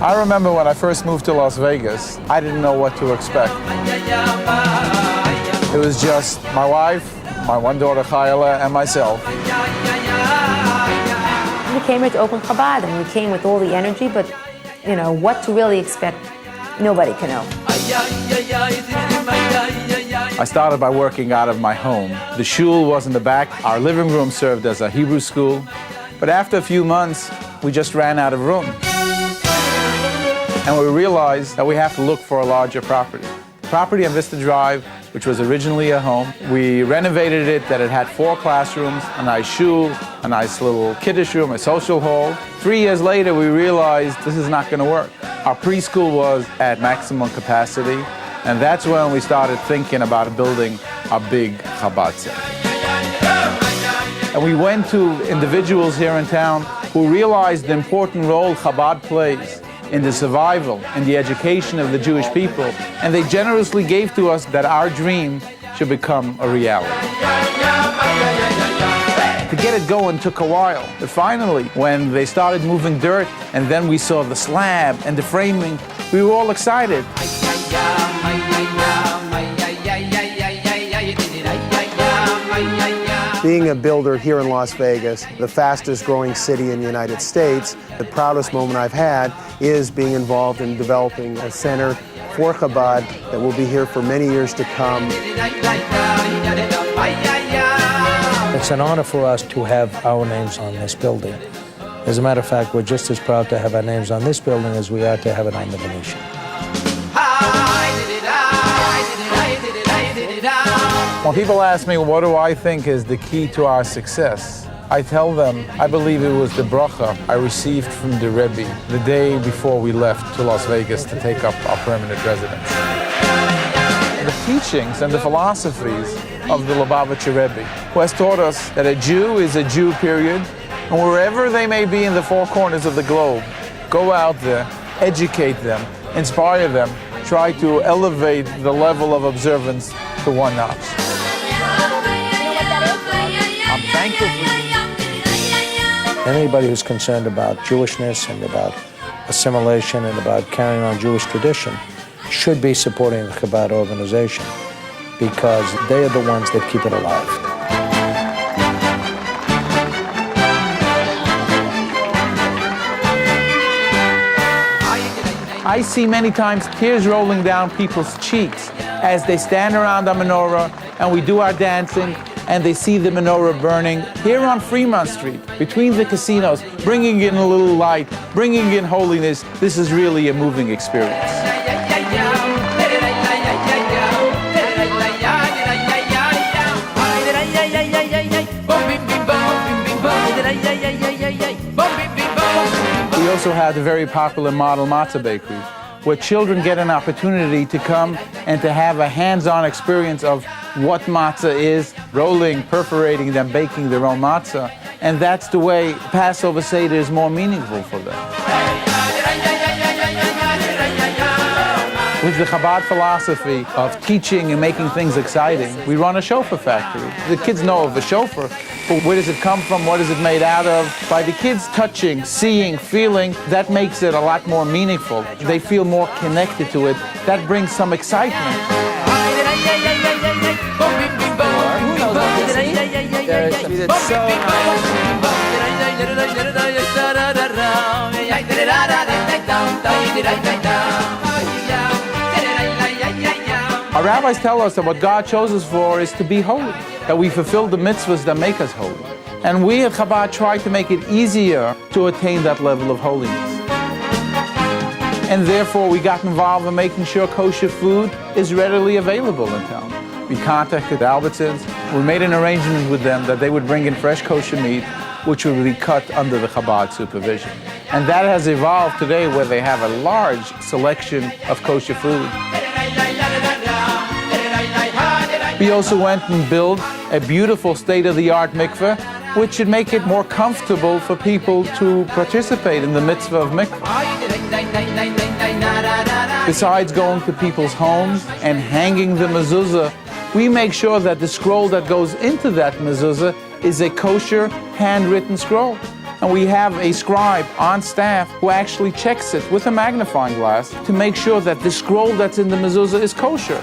I remember when I first moved to Las Vegas, I didn't know what to expect. It was just my wife, my one daughter Chayla, and myself. We came here to open Chabad, and we came with all the energy, but you know, what to really expect, nobody can know. I started by working out of my home. The shul was in the back. Our living room served as a Hebrew school. But after a few months, we just ran out of room. And we realized that we have to look for a larger property. The property on Vista Drive, which was originally a home, we renovated it that it had 4 classrooms, a nice shul, a nice little kiddush room, a social hall. 3 years later, we realized this is not going to work. Our preschool was at maximum capacity, and that's when we started thinking about building a big Chabad center. And we went to individuals here in town who realized the important role Chabad plays in the survival and the education of the Jewish people, and they generously gave to us that our dream should become a reality. To get it going took a while, but finally, when they started moving dirt, and then we saw the slab and the framing, we were all excited. Being a builder here in Las Vegas, the fastest growing city in the United States, the proudest moment I've had is being involved in developing a center for Chabad that will be here for many years to come. It's an honor for us to have our names on this building. As a matter of fact, we're just as proud to have our names on this building as we are to have it on the Venetian. When people ask me, what do I think is the key to our success? I tell them, I believe it was the bracha I received from the Rebbe the day before we left to Las Vegas to take up our permanent residence. The teachings and the philosophies of the Lubavitcher Rebbe, who has taught us that a Jew is a Jew, period, and wherever they may be in the 4 corners of the globe, go out there, educate them, inspire them, try to elevate the level of observance to one notch. I'm thankful for you. Anybody who's concerned about Jewishness and about assimilation and about carrying on Jewish tradition should be supporting the Chabad organization, because they are the ones that keep it alive. I see many times tears rolling down people's cheeks as they stand around the menorah and we do our dancing and they see the menorah burning here on Fremont Street, between the casinos, bringing in a little light, bringing in holiness. This is really a moving experience. We also had a very popular model matzah bakery, where children get an opportunity to come and to have a hands-on experience of what matzah is, rolling, perforating, then baking their own matzah. And that's the way Passover Seder is more meaningful for them. With the Chabad philosophy of teaching and making things exciting, we run a shofar factory. The kids know of a shofar, but where does it come from? What is it made out of? By the kids touching, seeing, feeling, that makes it a lot more meaningful. They feel more connected to it. That brings some excitement. Our rabbis tell us that what God chose us for is to be holy, that we fulfill the mitzvahs that make us holy. And we at Chabad try to make it easier to attain that level of holiness. And therefore we got involved in making sure kosher food is readily available in town. We contacted Albertsons. We made an arrangement with them that they would bring in fresh kosher meat, which would be cut under the Chabad supervision. And that has evolved today where they have a large selection of kosher food. We also went and built a beautiful state-of-the-art mikveh, which should make it more comfortable for people to participate in the mitzvah of mikveh. Besides going to people's homes and hanging the mezuzah, we make sure that the scroll that goes into that mezuzah is a kosher handwritten scroll. And we have a scribe on staff who actually checks it with a magnifying glass to make sure that the scroll that's in the mezuzah is kosher.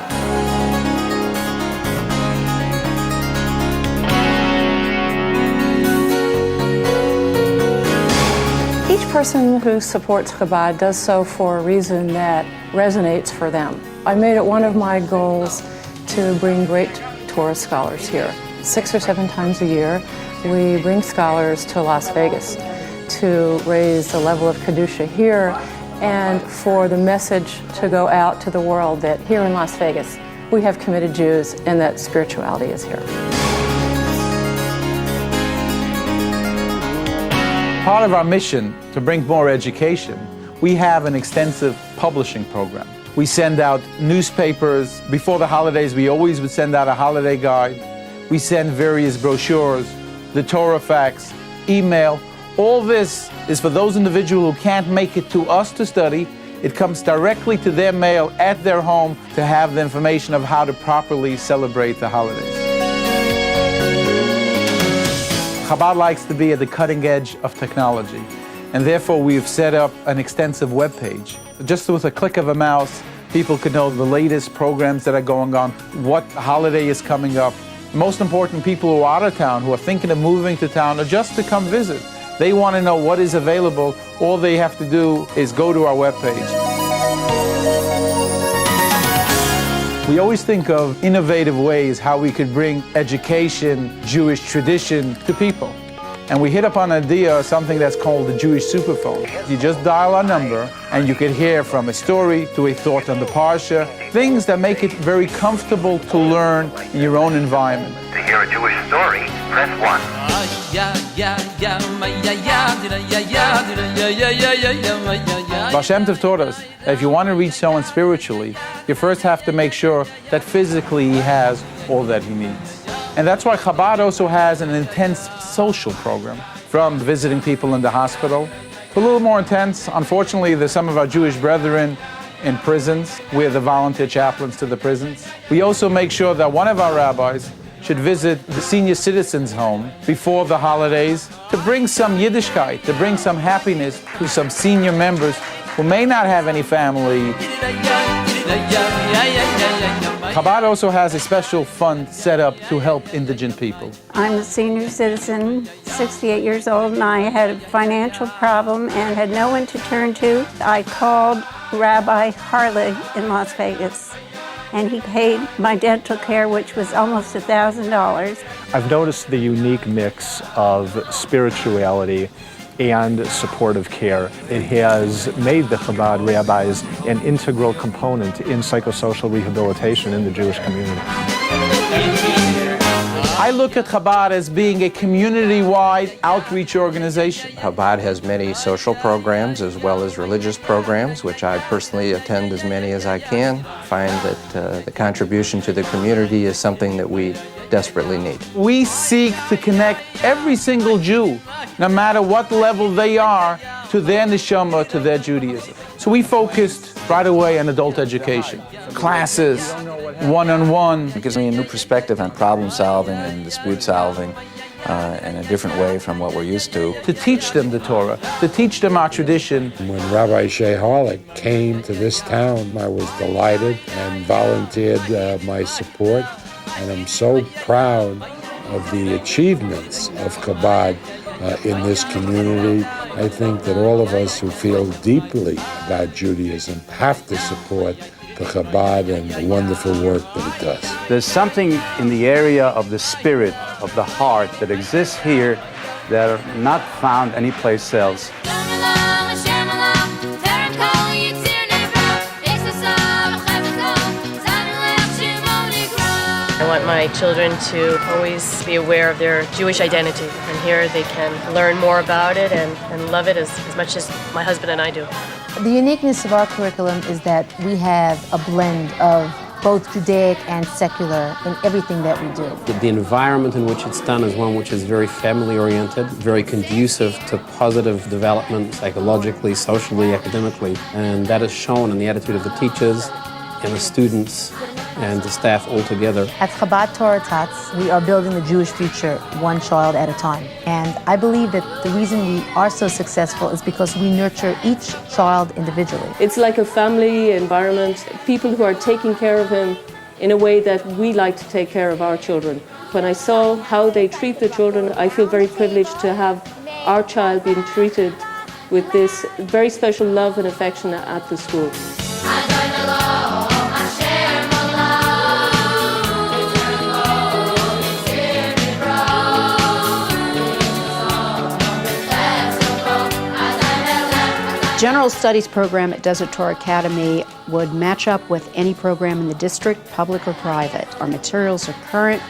Each person who supports Chabad does so for a reason that resonates for them. I made it one of my goals to bring great Torah scholars here. 6 or 7 times a year, we bring scholars to Las Vegas to raise the level of Kedusha here and for the message to go out to the world that here in Las Vegas, we have committed Jews and that spirituality is here. Part of our mission to bring more education, we have an extensive publishing program. We send out newspapers. Before the holidays, we always would send out a holiday guide. We send various brochures, the Torah facts, email. All this is for those individuals who can't make it to us to study. It comes directly to their mail at their home to have the information of how to properly celebrate the holidays. Chabad likes to be at the cutting edge of technology, and therefore we've set up an extensive web page. Just with a click of a mouse, people can know the latest programs that are going on, what holiday is coming up. Most important, people who are out of town, who are thinking of moving to town or just to come visit, they want to know what is available. All they have to do is go to our web page. We always think of innovative ways how we could bring education, Jewish tradition to people. And we hit upon an idea, something that's called the Jewish superphone. You just dial a number and you can hear from a story to a thought on the Parsha, things that make it very comfortable to learn in your own environment. To hear a Jewish story, press 1. Baal Shem Tov taught us that if you want to reach someone spiritually, you first have to make sure that physically he has all that he needs. And that's why Chabad also has an intense social program, from visiting people in the hospital to a little more intense. Unfortunately, there's some of our Jewish brethren in prisons. We're the volunteer chaplains to the prisons. We also make sure that one of our rabbis should visit the senior citizens' home before the holidays to bring some Yiddishkeit, to bring some happiness to some senior members who may not have any family. Chabad also has a special fund set up to help indigent people. I'm a senior citizen, 68 years old, and I had a financial problem and had no one to turn to. I called Rabbi Harley in Las Vegas, and he paid my dental care, which was almost $1,000. I've noticed the unique mix of spirituality and supportive care. It has made the Chabad rabbis an integral component in psychosocial rehabilitation in the Jewish community. I look at Chabad as being a community-wide outreach organization. Chabad has many social programs as well as religious programs, which I personally attend as many as I can. Find that the contribution to the community is something that we desperately need. We seek to connect every single Jew, no matter what level they are, to their neshama, to their Judaism. So we focused right away on adult education, classes, one-on-one. It gives me a new perspective on problem solving and dispute solving in a different way from what we're used to. To teach them the Torah, to teach them our tradition. When Rabbi Shea Harlech came to this town, I was delighted and volunteered my support. And I'm so proud of the achievements of Chabad in this community. I think that all of us who feel deeply about Judaism have to support the Chabad and the wonderful work that it does. There's something in the area of the spirit, of the heart, that exists here that are not found anyplace else. I want my children to always be aware of their Jewish identity, and here they can learn more about it and love it as much as my husband and I do. The uniqueness of our curriculum is that we have a blend of both Judaic and secular in everything that we do. The environment in which it's done is one which is very family-oriented, very conducive to positive development psychologically, socially, academically, and that is shown in the attitude of the teachers and the students and the staff all together. At Chabad Torah Tats, we are building the Jewish future one child at a time. And I believe that the reason we are so successful is because we nurture each child individually. It's like a family environment, people who are taking care of him in a way that we like to take care of our children. When I saw how they treat the children, I feel very privileged to have our child being treated with this very special love and affection at the school. General Studies program at Desert Torah Academy would match up with any program in the district, public or private. Our materials are current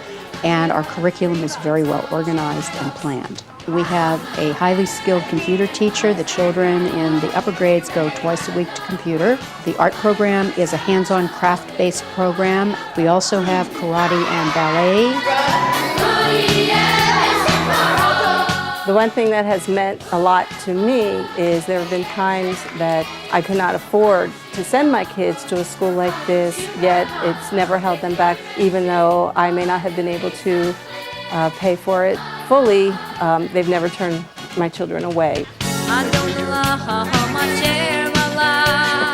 and our curriculum is very well organized and planned. We have a highly skilled computer teacher. The children in the upper grades go twice a week to computer. The art program is a hands-on craft-based program. We also have karate and ballet. The one thing that has meant a lot to me is there have been times that I could not afford to send my kids to a school like this, yet it's never held them back, even though I may not have been able to pay for it fully. They've never turned my children away.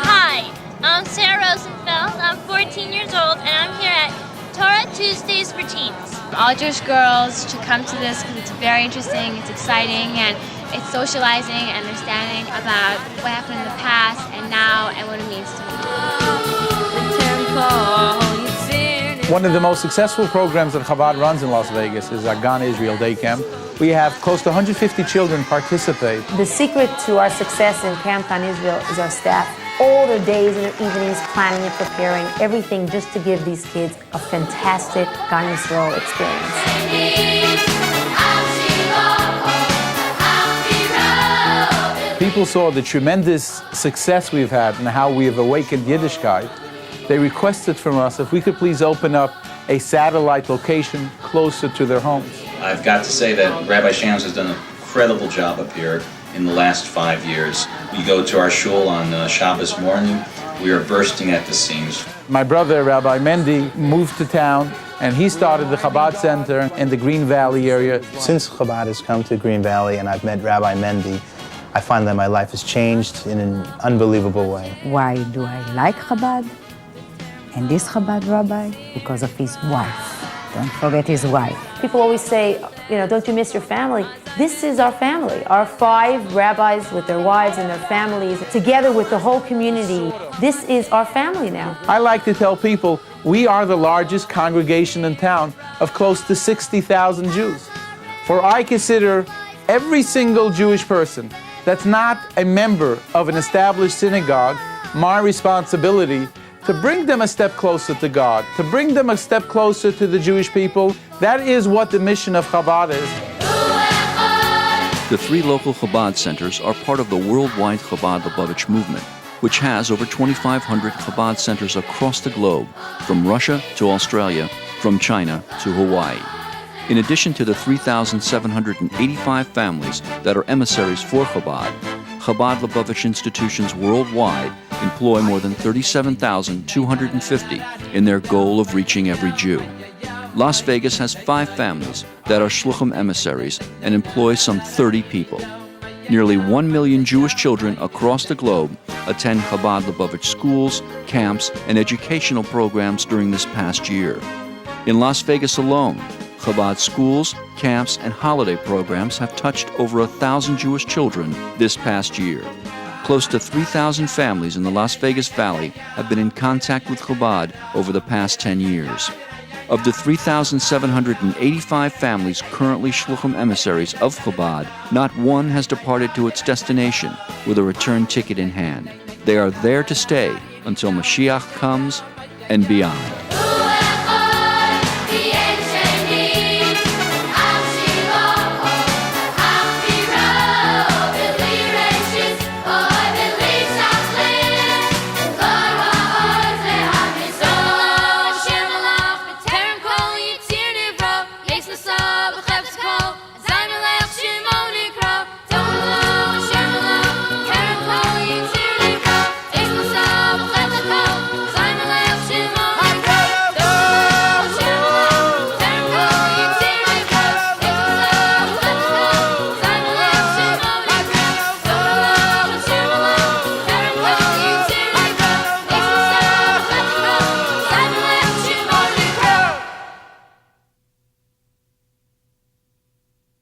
Hi, I'm Sarah Rosenfeld. I'm 14 years old, and I'm here at Torah Tuesdays for Teens. All Jewish girls should come to this because it's very interesting, it's exciting, and it's socializing and understanding about what happened in the past and now and what it means to me. One of the most successful programs that Chabad runs in Las Vegas is our Gan Israel Day Camp. We have close to 150 children participate. The secret to our success in Camp Gan Israel is our staff. All their days and their evenings planning and preparing everything just to give these kids a fantastic Gan Israel experience. People saw the tremendous success we've had and how we have awakened Yiddishkeit. They requested from us if we could please open up a satellite location closer to their homes. I've got to say that Rabbi Shams has done an incredible job up here in the last 5 years. We go to our shul on Shabbos morning. We are bursting at the seams. My brother, Rabbi Mendy, moved to town and he started the Chabad Center in the Green Valley area. Since Chabad has come to Green Valley and I've met Rabbi Mendy, I find that my life has changed in an unbelievable way. Why do I like Chabad and this Chabad rabbi? Because of his wife. Don't forget his wife. People always say, don't you miss your family? This is our family. Our 5 rabbis with their wives and their families, together with the whole community. This is our family now. I like to tell people we are the largest congregation in town of close to 60,000 Jews. For I consider every single Jewish person that's not a member of an established synagogue my responsibility to bring them a step closer to God, to bring them a step closer to the Jewish people. That is what the mission of Chabad is. The 3 local Chabad centers are part of the worldwide Chabad Lubavitch movement, which has over 2,500 Chabad centers across the globe, from Russia to Australia, from China to Hawaii. In addition to the 3,785 families that are emissaries for Chabad, Chabad Lubavitch institutions worldwide employ more than 37,250 in their goal of reaching every Jew. Las Vegas has 5 families that are shluchim emissaries and employ some 30 people. Nearly 1 million Jewish children across the globe attend Chabad Lubavitch schools, camps, and educational programs during this past year. In Las Vegas alone, Chabad schools, camps, and holiday programs have touched over 1,000 Jewish children this past year. Close to 3,000 families in the Las Vegas Valley have been in contact with Chabad over the past 10 years. Of the 3,785 families currently shluchim emissaries of Chabad, not one has departed to its destination with a return ticket in hand. They are there to stay until Mashiach comes and beyond.